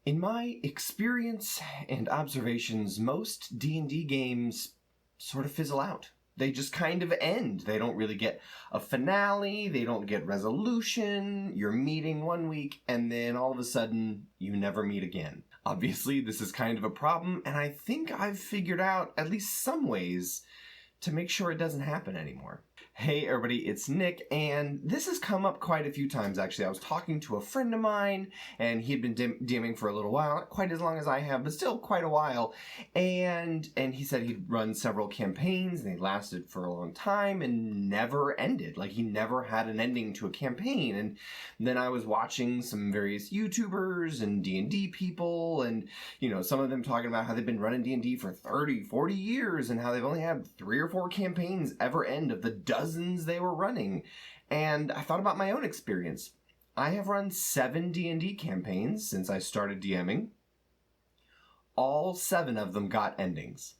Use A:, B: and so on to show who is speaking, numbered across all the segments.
A: In my experience and observations, most D&D games sort of fizzle out. They just kind of end. They don't really get a finale, they don't get resolution, you're meeting one week, and then all of a sudden, you never meet again. Obviously, this is kind of a problem, and I think I've figured out at least some ways to make sure it doesn't happen anymore. Hey everybody, it's Nick, and this has come up quite a few times actually. I was talking to a friend of mine, and he had been DMing for a little while, not quite as long as I have, but still quite a while, and he said he'd run several campaigns, and they lasted for a long time, and never ended. Like, he never had an ending to a campaign, and then I was watching some various YouTubers and D&D people, and, you know, some of them talking about how they've been running D&D for 30, 40 years, and how they've only had 3 or 4 campaigns ever end of the dozens they were running. And I thought about my own experience. I have run 7 D&D campaigns since I started DMing. All 7 of them got endings.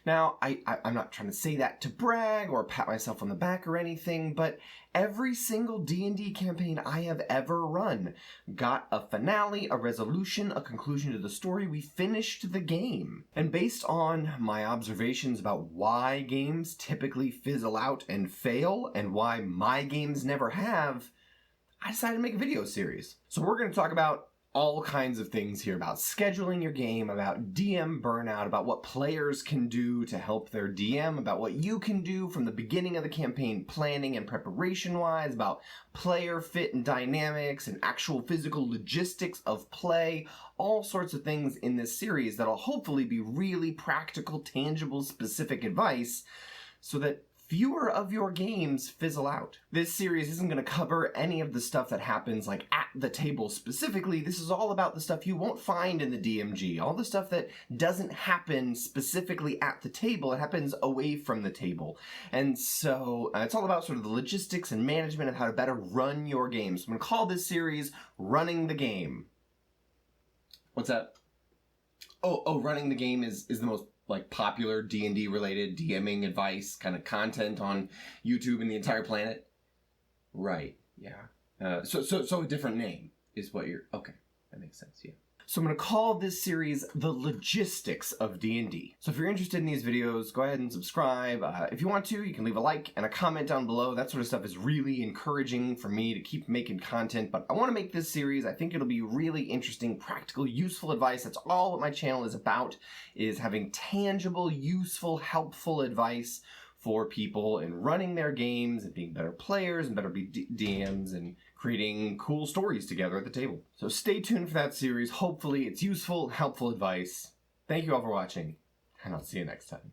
A: Now, I'm not trying to say that to brag or pat myself on the back or anything, but every single D&D campaign I have ever run got a finale, a resolution, a conclusion to the story. We finished the game. And based on my observations about why games typically fizzle out and fail, and why my games never have, I decided to make a video series. So we're going to talk about all kinds of things here, about scheduling your game, about DM burnout, about what players can do to help their DM, about what you can do from the beginning of the campaign planning and preparation wise, about player fit and dynamics and actual physical logistics of play, all sorts of things in this series that'll hopefully be really practical, tangible, specific advice so that fewer of your games fizzle out. This series isn't going to cover any of the stuff that happens like at the table specifically. This is all about the stuff you won't find in the DMG. All the stuff that doesn't happen specifically at the table. It happens away from the table. And so it's all about sort of the logistics and management of how to better run your games. I'm going to call this series Running the Game. What's that? Oh, Running the Game is the most popular D&D related DMing advice kind of content on YouTube and the entire planet. Right. Yeah. So a different name is what you're... Okay. That makes sense. Yeah. So I'm going to call this series The Logistics of D&D. So if you're interested in these videos, go ahead and subscribe. If you want to, you can leave a like and a comment down below. That sort of stuff is really encouraging for me to keep making content. But I want to make this series. I think it'll be really interesting, practical, useful advice. That's all what my channel is about, is having tangible, useful, helpful advice for people in running their games and being better players and better DMs and creating cool stories together at the table. So stay tuned for that series. Hopefully it's useful, helpful advice. Thank you all for watching, and I'll see you next time.